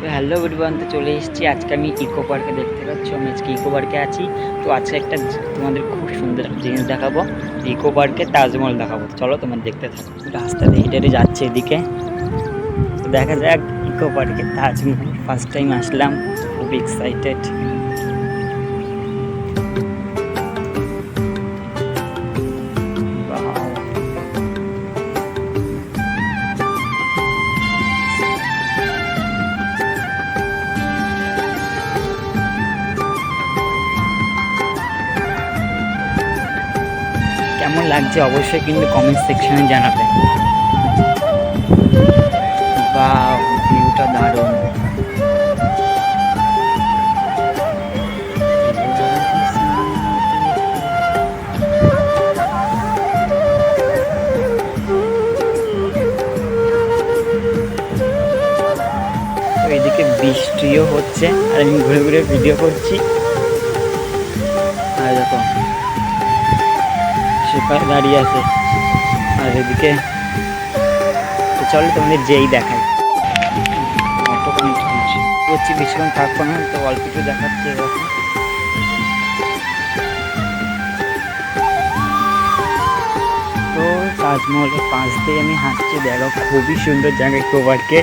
তো hello everyone, তো চলে এসেছি আজকে আমি ইকো পার্কে। দেখতে পাচ্ছ আমি আজকে ইকো পার্কে আছি। তো আজকে একটা তোমাদের খুব সুন্দর জিনিস দেখাবো। ইকো পার্কে তাজমহল দেখাবো, চলো তোমার দেখতে থাকো। রাস্তা দিয়ে হেঁটে যাচ্ছে এদিকে, তো দেখা যাক ইকো পার্কে তাজমহল। ফার্স্ট টাইম আসলাম, খুব এক্সাইটেড। কেমন লাগছে অবশ্যই কিন্তু কমেন্ট সেকশনে জানাবে। বাহ, ভিউটা দারুণ। তো এদিকে বৃষ্টিও হচ্ছে আর আমি ঘুরে ঘুরে ভিডিও করছি। আর দেখো সেখানে দাঁড়িয়ে আছে, আর এদিকে তো চলো তোমাদের যেই দেখাই। অটো কানেক্ট করছি, বেশিক্ষণ থাকবো না, তো অল্প একটু দেখাচ্ছি এরকম। তো তাজমহলের পাশ দিয়ে আমি হাঁটছি, দেখো খুবই সুন্দর জায়গা ইকো পার্কে।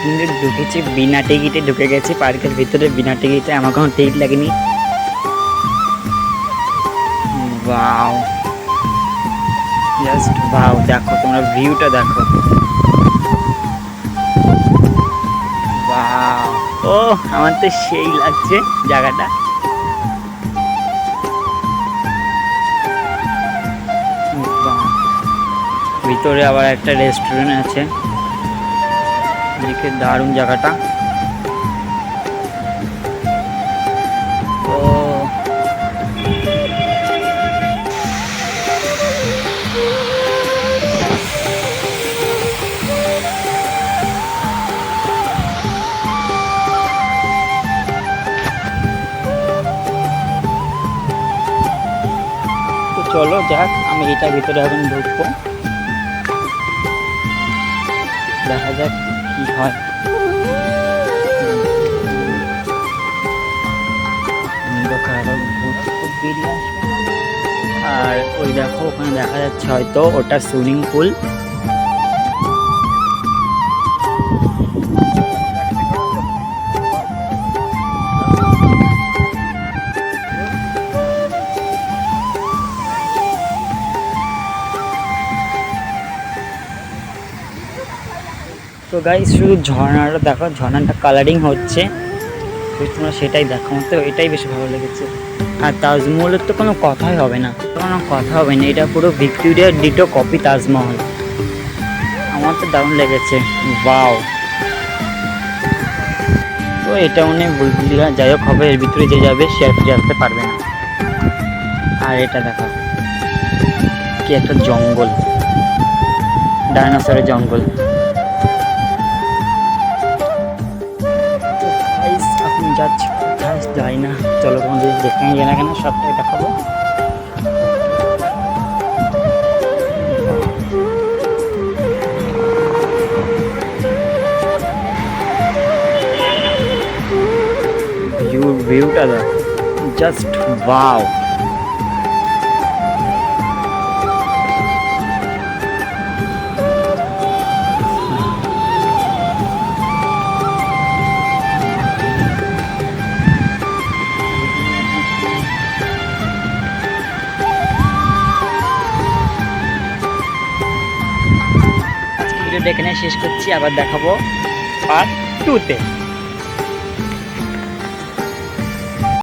কিন্তু ঢুকেছি বিনা টিকিটে, ঢুকে গেছি পার্কের ভিতরে বিনা টিকিটে, আমার কোনো টিকিট লাগেনি। ওয়াও, জাস্ট ওয়াও, দেখো তোমরা ভিউটা দেখো। ওয়াও, ও আমার তো সেই লাগছে জায়গাটা। বাহ, ভিতরে আবার একটা রেস্টুরেন্ট আছে, দেখে দারুণ জায়গাটা। তো চলো যাক, আমি এটা ভিতরে এখন ঢুকবো, দেখা যাক কি হয়। বেরিয়ে আসবে। আর ওই দেখো ওখানে দেখা যাচ্ছে হয়তো ওটা সুইমিং পুল। তো গাইস শুধু ঝর্ণাটা দেখো, ঝর্ণাটা কালারিং হচ্ছে, তোমরা সেটাই দেখো। তো এটাই বেশি ভালো লেগেছে। আর তাজমহলের তো কোনো কথাই হবে না, কোনো কথা হবে না, এটা পুরো ভিক্টোরিয়ার ডিটো কপি তাজমহল। আমার তো দারুণ লেগেছে, বাও। তো এটা মনে বুলবুলিয়া যাই হোক হবে, এর ভিতরে যে যাবে সে আর ফিরে আসতে পারবে না। আর এটা দেখো কি একটা জঙ্গল, ডাইনোসরের জঙ্গল। এখন যাচ্ছি কোথায় যাই না, চলো তোমাদের যেখানে যাই না কেন সবটাই দেখাবো। ভিউটা দেখো, জাস্ট ওয়াও। ভিডিওটা এখানে শেষ করছি, আবার দেখাবো পার্ট 2-তে।